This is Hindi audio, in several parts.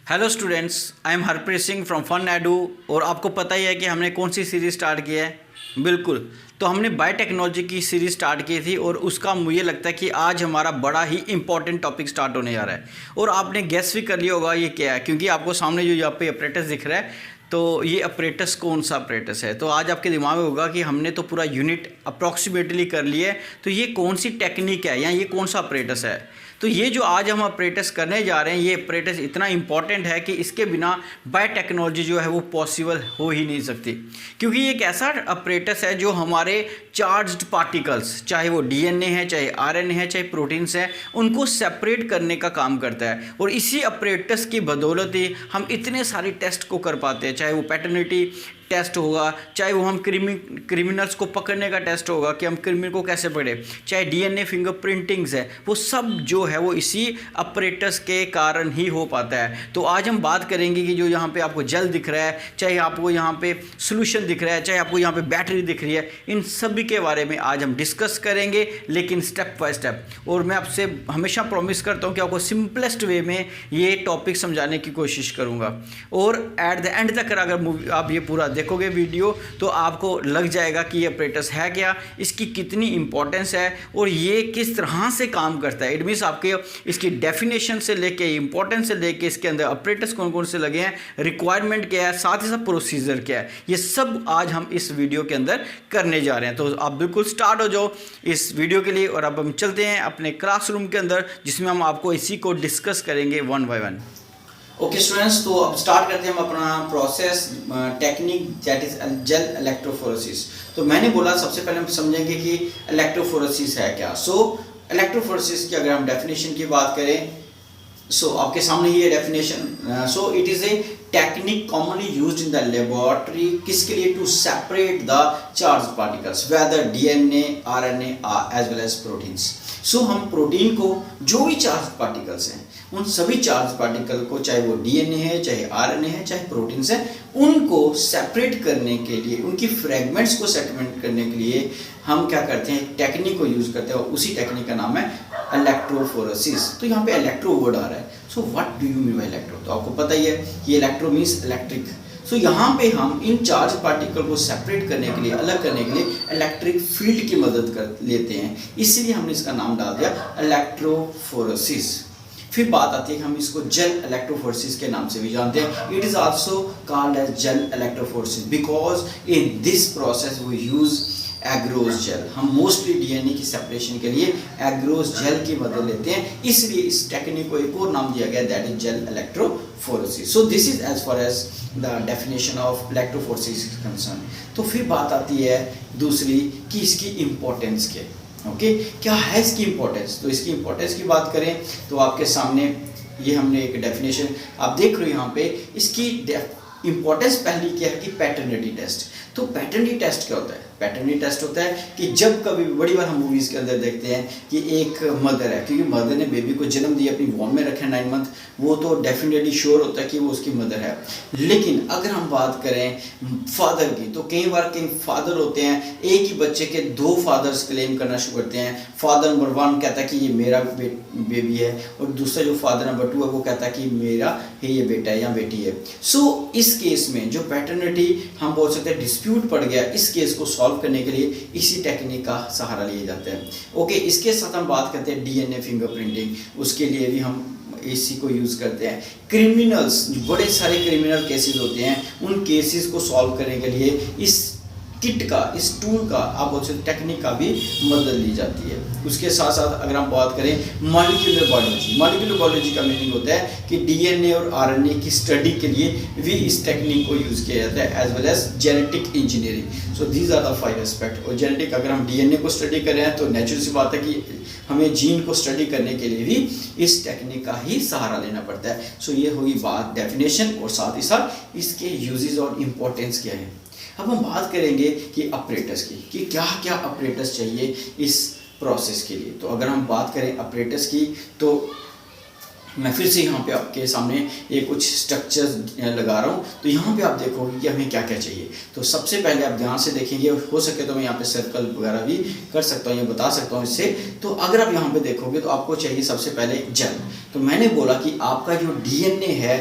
Hello students, I am Harpreet Singh from Fun Edu. और आपको पता ही है कि हमने कौन सी सीरीज़ स्टार्ट की है। बिल्कुल, तो हमने बायोटेक्नोलॉजी की सीरीज़ स्टार्ट की थी और उसका मुझे लगता है कि आज हमारा बड़ा ही इंपॉर्टेंट टॉपिक स्टार्ट होने जा रहा है। और आपने गेस भी कर लिया होगा ये क्या है, क्योंकि आपको सामने जो यहाँ पे अपरेटस दिख रहा है, तो ये अपरेटस कौन सा अपरेटस है। तो आज आपके दिमाग में होगा कि हमने तो पूरा यूनिट अप्रॉक्सीमेटली कर लिया है, तो ये कौन सी टेक्निक है या ये कौन सा अपरेटस है। तो ये जो आज हम अपरेटस करने जा रहे हैं, ये अपरेटस इतना इंपॉर्टेंट है कि इसके बिना बायोटेक्नोलॉजी जो है वो पॉसिबल हो ही नहीं सकती। क्योंकि ये एक ऐसा अपरेटस है जो हमारे चार्ज्ड पार्टिकल्स, चाहे वो डीएनए है, चाहे आरएनए है, चाहे प्रोटीन्स हैं, उनको सेपरेट करने का काम करता है। और इसी अपरेटस की बदौलत ही हम इतने सारे टेस्ट को कर पाते हैं, चाहे वो पैटर्निटी टेस्ट होगा, चाहे वो हम क्रिमिनल्स को पकड़ने का टेस्ट होगा कि हम क्रिमिनल को कैसे पकड़े, चाहे डीएनए फिंगरप्रिंटिंग्स है, वो सब जो है वो इसी अपरेटस के कारण ही हो पाता है। तो आज हम बात करेंगे कि जो यहाँ पे आपको जेल दिख रहा है, चाहे आपको यहाँ पे सोल्यूशन दिख रहा है, चाहे आपको यहाँ पे बैटरी दिख रही है, इन सभी के बारे में आज हम डिस्कस करेंगे, लेकिन स्टेप बाय स्टेप। और मैं आपसे हमेशा प्रॉमिस करता हूँ कि आपको सिंपलेस्ट वे में ये टॉपिक समझाने की कोशिश करूँगा। और एट द एंड तक अगर आप ये पूरा देखोगे वीडियो, तो आपको लग जाएगा कि ये अपरेटस है क्या, इसकी कितनी इंपॉर्टेंस है और ये किस तरह से काम करता है। इट मीन्स आपके इसकी डेफिनेशन से लेके, इंपॉर्टेंस से लेके, इसके अंदर अपरेटस कौन कौन से लगे हैं, रिक्वायरमेंट क्या है, साथ ही साथ प्रोसीजर क्या है, ये सब आज हम इस वीडियो के अंदर करने जा रहे हैं। तो आप बिल्कुल स्टार्ट हो जाओ इस वीडियो के लिए। और अब हम चलते हैं अपने क्लासरूम के अंदर, जिसमें हम आपको इसी को डिस्कस करेंगे one by one. Okay students, तो अब स्टार्ट करते हैं हम अपना process technique, that is gel electrophoresis. तो मैंने बोला सबसे पहले हम समझेंगे कि इलेक्ट्रोफोरेसिस है क्या। सो इलेक्ट्रोफोरेसिस की अगर हम डेफिनेशन की बात करें, सो आपके सामने ही है definition. So it is a technique commonly used in the laboratory, किसके लिए, to separate the charge particles whether DNA, RNA as well as proteins. So हम प्रोटीन को, जो भी चार्ज पार्टिकल्स हैं, उन सभी चार्ज पार्टिकल को, चाहे वो डीएनए है, चाहे आरएनए है, चाहे प्रोटीन्स है, उनको सेपरेट करने के लिए, उनकी फ्रेगमेंट्स को सेपरेट करने के लिए हम क्या करते हैं, एक टेक्निक को यूज करते हैं। और उसी टेक्निक का नाम है इलेक्ट्रोफोरेसिस। तो यहाँ पे इलेक्ट्रो वर्ड आ रहा है। So what do you mean by electro, तो आपको पता ही है कि इलेक्ट्रो मीन्स इलेक्ट्रिक। सो यहाँ पे हम इन चार्ज पार्टिकल को सेपरेट करने के लिए, अलग करने के लिए इलेक्ट्रिक फील्ड की मदद कर लेते हैं, इसीलिए हमने इसका नाम डाल दिया इलेक्ट्रोफोरेसिस। फिर बात आती है कि हम इसको जेल इलेक्ट्रोफोरेसिस के नाम से भी जानते हैं। It is also called as gel electrophoresis because in this process we use agarose gel. हम मोस्टली डीएनए की सेपरेशन के लिए एग्रोस जेल की मदद लेते हैं, इसलिए इस टेक्निक को एक और नाम दिया गया, that is gel electrophoresis. So this is as far as the definition of electrophoresis is concern. तो फिर बात आती है दूसरी कि इसकी इंपॉर्टेंस क्या है। ओके, क्या है इसकी इंपॉर्टेंस। तो इसकी इंपॉर्टेंस की बात करें तो आपके सामने ये हमने एक डेफिनेशन आप देख रहे हो यहाँ पे। इसकी इंपॉर्टेंस पहली क्या है कि पैटर्निटी टेस्ट। तो पैटर्निटी टेस्ट क्या होता है, पैटर्निटी टेस्ट होता है कि जब कभी बड़ी बार हम मूवीज़ के अंदर देखते हैं कि एक मदर है, क्योंकि मदर ने बेबी को जन्म दिया, अपनी वॉर्म में रखे 9 मंथ, वो तो डेफिनेटली श्योर होता है कि वो उसकी मदर है। लेकिन अगर हम बात करें फादर की, तो कई बार कई फादर होते हैं, एक ही बच्चे के 2 फादर्स क्लेम करना शुरू करते हैं। फादर नंबर 1 कहता है कि ये मेरा बेबी है, और दूसरा जो फादर नंबर 2 है वो कहता है कि मेरा है, ये बेटा है या बेटी है। सो इस केस में जो पैटर्निटी हम बोल सकते हैं डिस्प्यूट पड़ गया, इस केस को सॉल्व करने के लिए इसी टेक्निक का सहारा लिए जाते हैं। ओके, इसके साथ हम बात करते हैं डीएनए फिंगरप्रिंटिंग, उसके लिए भी हम इसी को यूज करते हैं। क्रिमिनल्स, बड़े सारे क्रिमिनल केसेस होते हैं, उन केसेस को सॉल्व करने के लिए इस किट का, इस टूल का, आप बोल सकते टेक्निक का भी मदद ली जाती है। उसके साथ साथ अगर हम बात करें मॉलिक्यूलर बायोलॉजी, मॉलिक्यूलर बायोलॉजी का मीनिंग होता है कि डीएनए और आरएनए की स्टडी के लिए भी इस टेक्निक को यूज किया जाता है, as well as genetic engineering. So these are the 5 aspect. और जेनेटिक, अगर हम डीएनए को स्टडी कर रहे हैं तो नेचुरल सी बात है कि हमें जीन को स्टडी करने के लिए भी इस टेक्निक का ही सहारा लेना पड़ता है। सो ये होगी बात डेफिनेशन, और साथ ही साथ इसके यूजेस और इम्पोर्टेंस क्या है। अब हम बात करेंगे कि अपरेटस की, कि क्या क्या अपरेटस चाहिए इस प्रोसेस के लिए। तो अगर हम बात करें अपरेटस की, तो मैं फिर से यहाँ पे आपके सामने ये कुछ स्ट्रक्चर्स लगा रहा हूँ। तो यहाँ पे आप देखोगे कि हमें क्या क्या चाहिए। तो सबसे पहले आप ध्यान से देखेंगे, हो सके तो मैं यहाँ पे सर्कल वगैरह भी कर सकता हूँ या बता सकता हूँ इससे। तो अगर आप यहाँ पे देखोगे तो आपको चाहिए सबसे पहले जेल। तो मैंने बोला कि आपका जो डीएनए है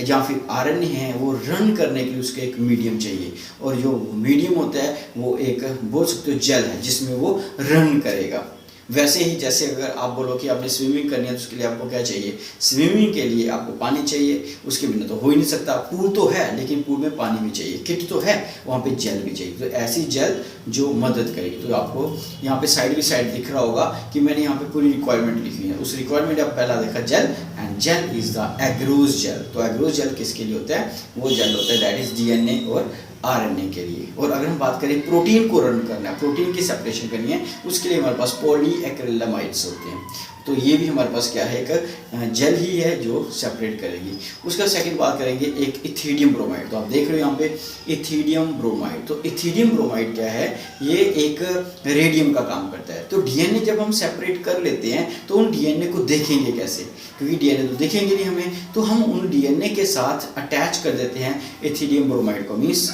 या फिर आरएनए है वो रन करने के लिए उसके एक मीडियम चाहिए, और जो मीडियम होता है वो एक बोल सकते हो जेल है जिसमें वो रन करेगा। वैसे ही जैसे अगर आप बोलो कि आपने स्विमिंग करनी है तो उसके लिए आपको क्या चाहिए, स्विमिंग के लिए आपको पानी चाहिए, उसके बिना तो हो ही नहीं सकता। पूल तो है लेकिन पूल में पानी भी चाहिए, किट तो है वहाँ पे जेल भी चाहिए, तो ऐसी जेल जो मदद करेगी। तो आपको यहाँ पे साइड बाई साइड दिख रहा होगा कि मैंने यहाँ पे पूरी रिक्वायरमेंट लिखी है। उस रिक्वायरमेंट आप पहला देखा gel, and gel is the agarose gel. तो एग्रोज जेल किसके लिए होता है, वो जेल होता है दैट इज डीएनए और आरएनए के लिए। और अगर हम बात करें प्रोटीन को रन करना है, प्रोटीन की सेपरेशन करनी है, उसके लिए हमारे पास पॉलीएक्रिलामाइड्स होते हैं। तो ये भी हमारे पास क्या है, एक जेल ही है जो सेपरेट करेगी। उसका सेकंड बात करेंगे एक इथीडियम ब्रोमाइड। तो आप देख रहे हो यहाँ पे इथीडियम ब्रोमाइड। तो इथीडियम ब्रोमाइड क्या है, ये एक रेडियम का काम करता है। तो डीएनए जब हम सेपरेट कर लेते हैं तो उन डीएनए को देखेंगे कैसे, क्योंकि डीएनए तो दिखेंगे नहीं हमें, तो हम उन डीएनए के साथ अटैच कर देते हैं इथीडियम ब्रोमाइड को, मीन्स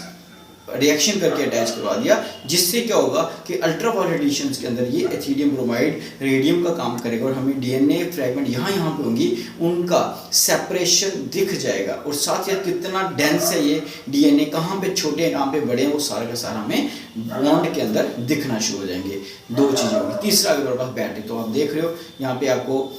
रिएक्शन करके अटैच करवा दिया, जिससे क्या होगा कि अल्ट्रावायलेट रेडिएशंस के अंदर ये एथिडियम ब्रोमाइड रेडियम का काम करेगा और हमें डीएनए फ्रैगमेंट यहाँ पे होंगी, उनका सेपरेशन दिख जाएगा। और साथ ही कितना डेंस है ये डीएनए, कहाँ पे छोटे हैं कहाँ पे बड़े हैं, वो सारा का सारा हमें बॉन्ड के अंदर दिखना शुरू हो जाएंगे। दो चीज़ें होंगी। तीसरा अगर मेरे पास बैटरी, तो आप देख रहे हो यहाँ पे आपको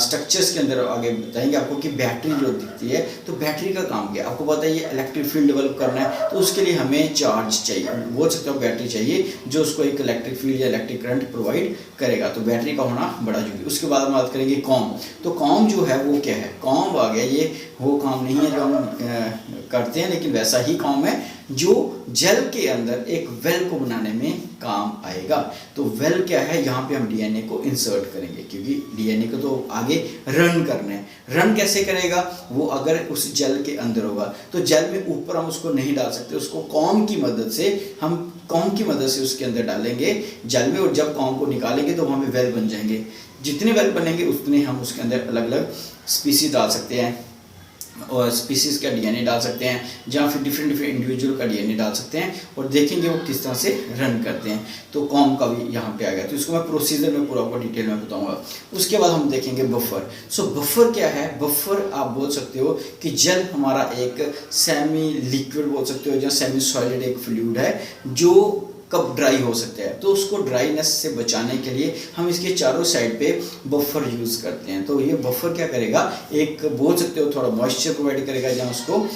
स्ट्रक्चर्स के अंदर आगे बताएंगे आपको कि बैटरी जो दिखती है, तो बैटरी का काम क्या है, आपको पता है ये इलेक्ट्रिक फील्ड डेवलप करना है, तो उसके लिए हमें चार्ज चाहिए, बोल सकते हो बैटरी चाहिए जो उसको एक इलेक्ट्रिक फील्ड या इलेक्ट्रिक करंट प्रोवाइड करेगा। तो बैटरी का होना बड़ा जरूरी। उसके बाद हम बात करेंगे कॉम। तो कॉम जो है वो क्या है, कॉम आ गया, ये वो काम नहीं है जो हम करते हैं, लेकिन वैसा ही कॉम है जो जेल के अंदर एक वेल को बनाने में काम आएगा। तो वेल क्या है, यहाँ पे हम डीएनए को इंसर्ट करेंगे, क्योंकि डीएनए को तो आगे रन करना है। रन कैसे करेगा, वो अगर उस जेल के अंदर होगा, तो जेल में ऊपर हम उसको नहीं डाल सकते, उसको कॉम की मदद से हम कॉम की मदद से उसके अंदर डालेंगे जेल में, और जब कॉम को निकालेंगे तो वहाँ पे वेल बन जाएंगे। जितने वेल बनेंगे उतने हम उसके अंदर अलग अलग स्पीसीज डाल सकते हैं, और स्पीसीज का डीएनए डाल सकते हैं, जहाँ फिर डिफरेंट इंडिविजुअल का डीएनए डाल सकते हैं, और देखेंगे वो किस तरह से रन करते हैं। तो कॉम का भी यहाँ पे आ गया, तो इसको मैं प्रोसीजर में पूरा आपको डिटेल में बताऊंगा। उसके बाद हम देखेंगे बफर। सो बफर क्या है, बफर आप बोल सकते हो कि जेल हमारा एक सेमी लिक्विड बोल सकते हो, या सेमी सॉलिड एक फ्लूइड है जो कब ड्राई हो सकता है, तो उसको ड्राईनेस से बचाने के लिए हम इसके चारों साइड पे बफर यूज़ करते हैं। तो ये बफर क्या करेगा, एक बोल सकते हो थोड़ा मॉइस्चर प्रोवाइड करेगा, जहाँ उसको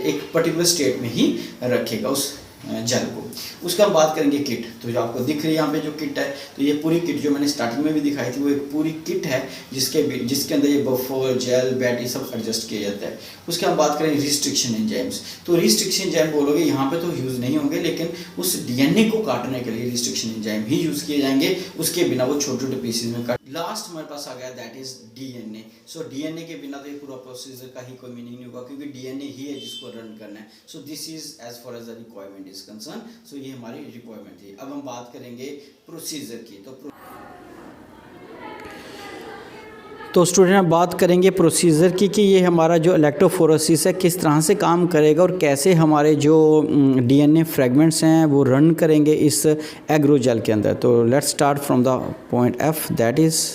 एक पर्टिकुलर स्टेट में ही रखेगा उस जेल को। उसका हम बात करेंगे किट। तो जो आपको दिख रही है यहाँ पे जो किट है, तो ये पूरी किट जो मैंने स्टार्टिंग में भी दिखाई थी, वो एक पूरी किट है जिसके अंदर ये बफर, जेल, बैटरी सब एडजस्ट किया जाता है। उसके हम बात करें रिस्ट्रिक्शन एंजाइम्स। तो रिस्ट्रिक्शन एंजाइम बोलोगे यहाँ पे तो यूज़ नहीं होंगे, लेकिन उस डीएनए को काटने के लिए रिस्ट्रिक्शन एंजाइम ही यूज़ किए जाएंगे, उसके बिना वो छोटे छोटे पीसेज में काट। लास्ट हमारे पास आ गया that is DNA. So DNA के बिना तो ये पूरा प्रोसीजर का ही कोई मीनिंग नहीं होगा, क्योंकि डीएनए ही है जिसको रन करना है। So this is as far as the requirement is concern. So ये हमारी रिक्वायरमेंट थी। अब हम बात करेंगे प्रोसीजर की। तो स्टूडेंट अब बात करेंगे प्रोसीजर की कि ये हमारा जो इलेक्ट्रोफोरेसिस है किस तरह से काम करेगा और कैसे हमारे जो डीएनए फ्रेगमेंट्स हैं वो रन करेंगे इस एग्रोजेल के अंदर। तो let's start from the point F, that is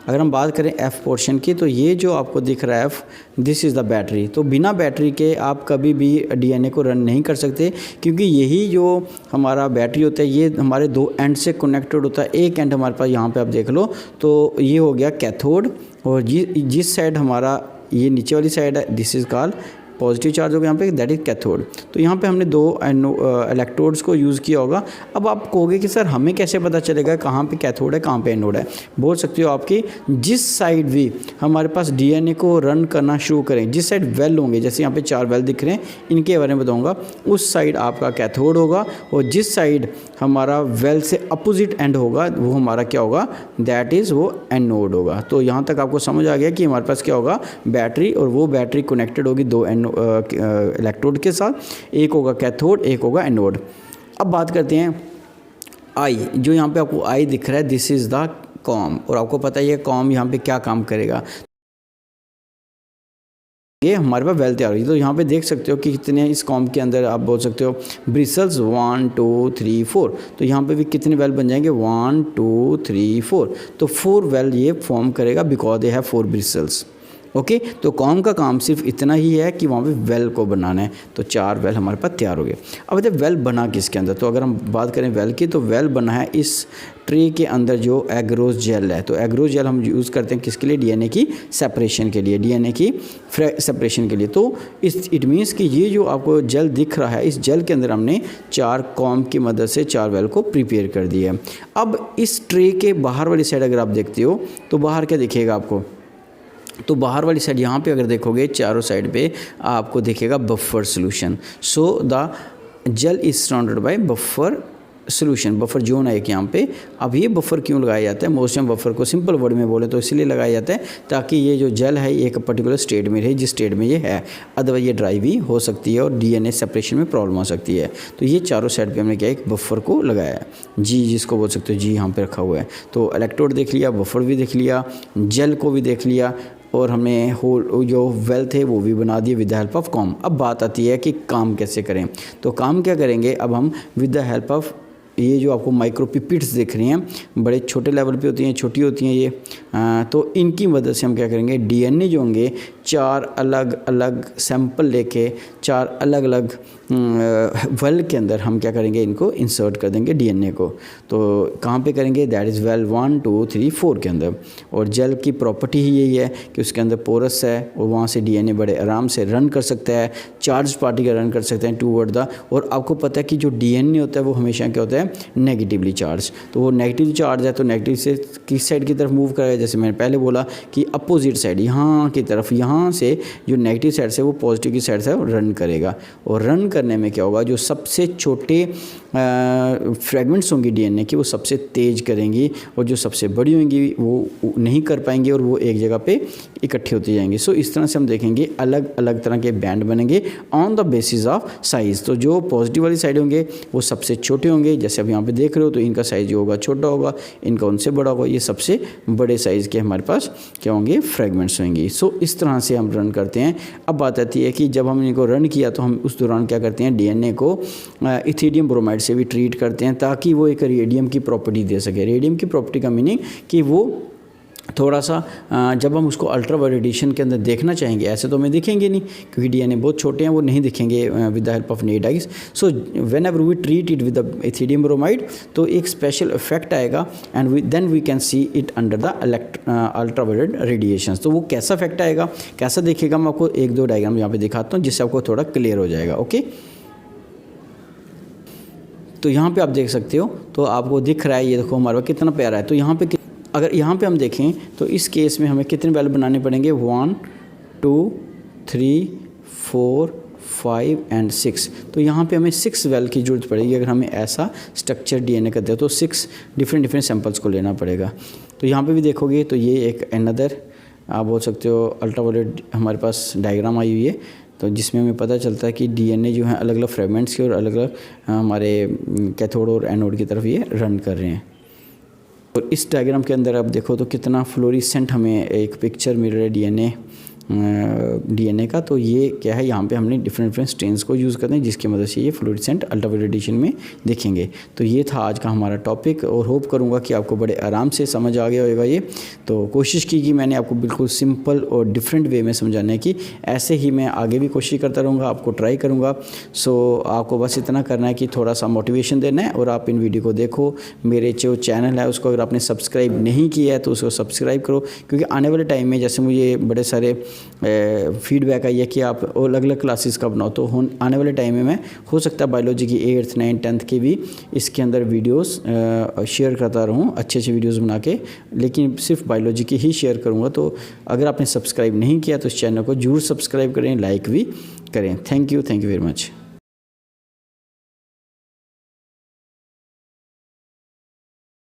अगर हम बात करें एफ़ पोर्शन की, तो ये जो आपको दिख रहा है F, this is the battery. तो बिना बैटरी के आप कभी भी डीएनए को रन नहीं कर सकते, क्योंकि यही जो हमारा बैटरी होता है ये हमारे दो एंड से कनेक्टेड होता है। एक एंड हमारे पास यहाँ पे आप देख लो, तो ये हो गया कैथोड, और जिस साइड हमारा ये नीचे वाली साइड है this is called positive charge होगा यहाँ पे, दैट इज कैथोड। तो यहाँ पे हमने दो इलेक्ट्रोड्स को यूज़ किया होगा। अब आप कहोगे कि सर हमें कैसे पता चलेगा कहाँ पे कैथोड है कहाँ पे एनोड है। बोल सकते हो आपकी जिस साइड भी हमारे पास डीएनए को रन करना शुरू करें, जिस साइड वेल होंगे, जैसे यहाँ पे 4 वेल दिख रहे हैं, इनके बारे में बताऊँगा, उस साइड आपका कैथोड होगा, और जिस साइड हमारा वेल से अपोजिट एंड होगा वो हमारा क्या होगा, दैट इज़ वो एनोड होगा। तो यहाँ तक आपको समझ आ गया कि हमारे पास क्या होगा, बैटरी, और वो बैटरी कनेक्टेड होगी दो इलेक्ट्रोड के साथ, एक होगा कैथोड एक होगा एनोड। अब बात करते हैं आई, जो यहाँ पे आपको आई दिख रहा है, दिस इज़ द कॉम, और आपको पता है ये कॉम यहाँ पे क्या काम करेगा, ये हमारे पास वेल तैयार हुई। तो यहाँ पे देख सकते हो कि कितने इस कॉम के अंदर आप बोल सकते हो ब्रिसल्स 1 2 3 4। तो यहाँ पे भी कितने वेल बन जाएंगे, 1 2 3 4। तो 4 वेल ये फॉर्म करेगा because they have 4 bristles. Okay, तो कॉम का काम सिर्फ इतना ही है कि वहाँ पे वेल को बनाना है। तो 4 वेल हमारे पास तैयार हो गए। अब जब वेल बना किसके अंदर, तो अगर हम बात करें वेल की, तो वेल बना है इस ट्रे के अंदर जो एग्रोज जेल है। तो एग्रोज जेल हम यूज़ करते हैं किसके लिए, डीएनए की सेपरेशन के लिए, डीएनए की सेपरेशन के लिए। तो इट मीन्स कि ये जो आपको जेल दिख रहा है, इस जेल के अंदर हमने 4 कॉम की मदद से 4 वेल को प्रिपेयर कर दिया है। अब इस ट्रे के बाहर वाली साइड अगर आप देखते हो तो बाहर क्या दिखेगा आपको, तो बाहर वाली साइड यहाँ पे अगर देखोगे चारों साइड पे आपको दिखेगा buffer solution. So the gel is surrounded by buffer solution, buffer zone है एक यहाँ पे। अब ये बफर क्यों लगाया जाता है, मोस्ट टाइम बफर को सिंपल वर्ड में बोले तो इसलिए लगाया जाता है ताकि ये जो जेल है एक पर्टिकुलर स्टेट में रहे जिस स्टेट में ये है, अदरवाइज ये ड्राई भी हो सकती है और डीएनए सेपरेशन में प्रॉब्लम हो सकती है। तो ये चारों साइड पे हमने क्या एक बफर को लगाया है, जी जिसको बोल सकते हो जी यहाँ पे रखा हुआ है। तो इलेक्ट्रोड देख लिया, बफर भी देख लिया, जेल को भी देख लिया और हमने होल जो वेल थे वो भी बना दिए with the help of com. अब बात आती है कि काम कैसे करें, तो काम क्या करेंगे, अब हम विद द हेल्प ऑफ ये जो आपको माइक्रोपिपिड्स दिख रही हैं, बड़े छोटे लेवल पे होती हैं, छोटी होती हैं ये, तो इनकी मदद से हम क्या करेंगे, डीएनए जो होंगे 4 अलग अलग सैंपल लेके 4 अलग अलग वेल के अंदर हम क्या करेंगे, इनको इंसर्ट कर देंगे डीएनए को। तो कहाँ पे करेंगे, दैट इज़ वेल 1 2 3 4 के अंदर। और जेल की प्रॉपर्टी ही यही है कि उसके अंदर पोरस है और वहाँ से डीएनए बड़े आराम से रन कर सकता है, चार्ज पार्टिकल रन कर सकते हैं टूवर्ड द। और आपको पता है कि जो डीएनए होता है वो हमेशा क्या होता है, नेगेटिवली चार्ज। तो वो नेगेटिव चार्ज है तो नेगेटिव से किस साइड की तरफ मूव करेगा, जैसे मैंने पहले बोला कि अपोजिट साइड यहाँ की तरफ, यहाँ से जो नेगेटिव साइड से वो पॉजिटिव की साइड से रन करेगा। और रन करने में क्या होगा, जो सबसे छोटे फ्रेगमेंट्स होंगी डीएनए की वो सबसे तेज़ करेंगी और जो सबसे बड़ी होंगी वो नहीं कर पाएंगी और वो एक जगह पे इकट्ठे होते जाएंगे। सो इस तरह से हम देखेंगे अलग अलग तरह के बैंड बनेंगे on the basis of size. तो जो पॉजिटिव वाली साइड होंगे वो सबसे छोटे होंगे, जैसे अब यहाँ पे देख रहे हो, तो इनका साइज़ जो होगा छोटा होगा, इनका उनसे बड़ा होगा, ये सबसे बड़े साइज़ के हमारे पास क्या होंगे, फ्रेगमेंट्स होंगे। सो इस तरह से हम रन करते हैं। अब बात आती है कि जब हम इनको रन किया तो हम उस दौरान क्या करते हैं, डीएनए को इथिडियम ब्रोमाइड से भी ट्रीट करते हैं ताकि वो एक रेडियम की प्रॉपर्टी दे सके। रेडियम की प्रॉपर्टी का मीनिंग कि वो थोड़ा सा जब हम उसको अल्ट्रावायलेट रेडिएशन के अंदर देखना चाहेंगे, ऐसे तो हमें दिखेंगे नहीं क्योंकि डीएनए बहुत छोटे हैं, वो नहीं दिखेंगे with the help of naked eyes. So whenever we treat it with the ethidium bromide तो एक स्पेशल इफेक्ट आएगा and then we can see it under the ultraviolet radiation. तो वो कैसा इफेक्ट आएगा, कैसा दिखेगा, मैं आपको 1-2 डायग्राम यहाँ पे दिखाता हूँ जिससे आपको थोड़ा क्लियर हो जाएगा। ओके, तो यहाँ पे आप देख सकते हो, तो आपको दिख रहा है, ये देखो हमारा कितना प्यारा है। तो यहाँ पे अगर यहाँ पे हम देखें तो इस केस में हमें कितने वेल बनाने पड़ेंगे, 1 2 3 4 5 एंड 6। तो यहाँ पे हमें 6 वेल की जरूरत पड़ेगी अगर हमें ऐसा स्ट्रक्चर डीएनए करते हो, तो 6 डिफरेंट सैंपल्स को लेना पड़ेगा। तो यहाँ पे भी देखोगे तो ये एक अनदर आप बोल सकते हो अल्ट्रावायलेट हमारे पास डायग्राम आई हुई है, तो जिसमें हमें पता चलता है कि डीएनए जो है अलग अलग फ्रेगमेंट्स के और अलग अलग हमारे कैथोड और एनोड की तरफ ये रन कर रहे हैं। और इस डायग्राम के अंदर आप देखो तो कितना फ्लोरिसेंट हमें एक पिक्चर मिल रहा है डीएनए का। तो ये क्या है, यहाँ पे हमने डिफरेंट स्ट्रेन्स को यूज़ करते हैं जिसकी मदद से ये फ्लोरिसेंट अल्ट्रावायलेट रेडिएशन में दिखेंगे। तो ये था आज का हमारा टॉपिक और होप करूँगा कि आपको बड़े आराम से समझ आ गया होगा ये। तो कोशिश की कि मैंने आपको बिल्कुल सिंपल और डिफरेंट वे में समझाने की, ऐसे ही मैं आगे भी कोशिश करता रहूँगा, आपको ट्राई करूँगा। सो आपको बस इतना करना है कि थोड़ा सा मोटिवेशन देना है और आप इन वीडियो को देखो। मेरे जो चैनल है उसको अगर आपने सब्सक्राइब नहीं किया है तो उसको सब्सक्राइब करो, क्योंकि आने वाले टाइम में जैसे मुझे बड़े सारे फीडबैक आई है कि आप अलग अलग क्लासेस का बनाओ, तो आने वाले टाइम में मैं हो सकता है बायोलॉजी की 8th 9th 10th की भी इसके अंदर वीडियोस शेयर करता रहूँ, अच्छे वीडियोस बना के, लेकिन सिर्फ बायोलॉजी की ही शेयर करूँगा। तो अगर आपने सब्सक्राइब नहीं किया तो इस चैनल को जरूर सब्सक्राइब करें, लाइक भी करें। Thank you very much.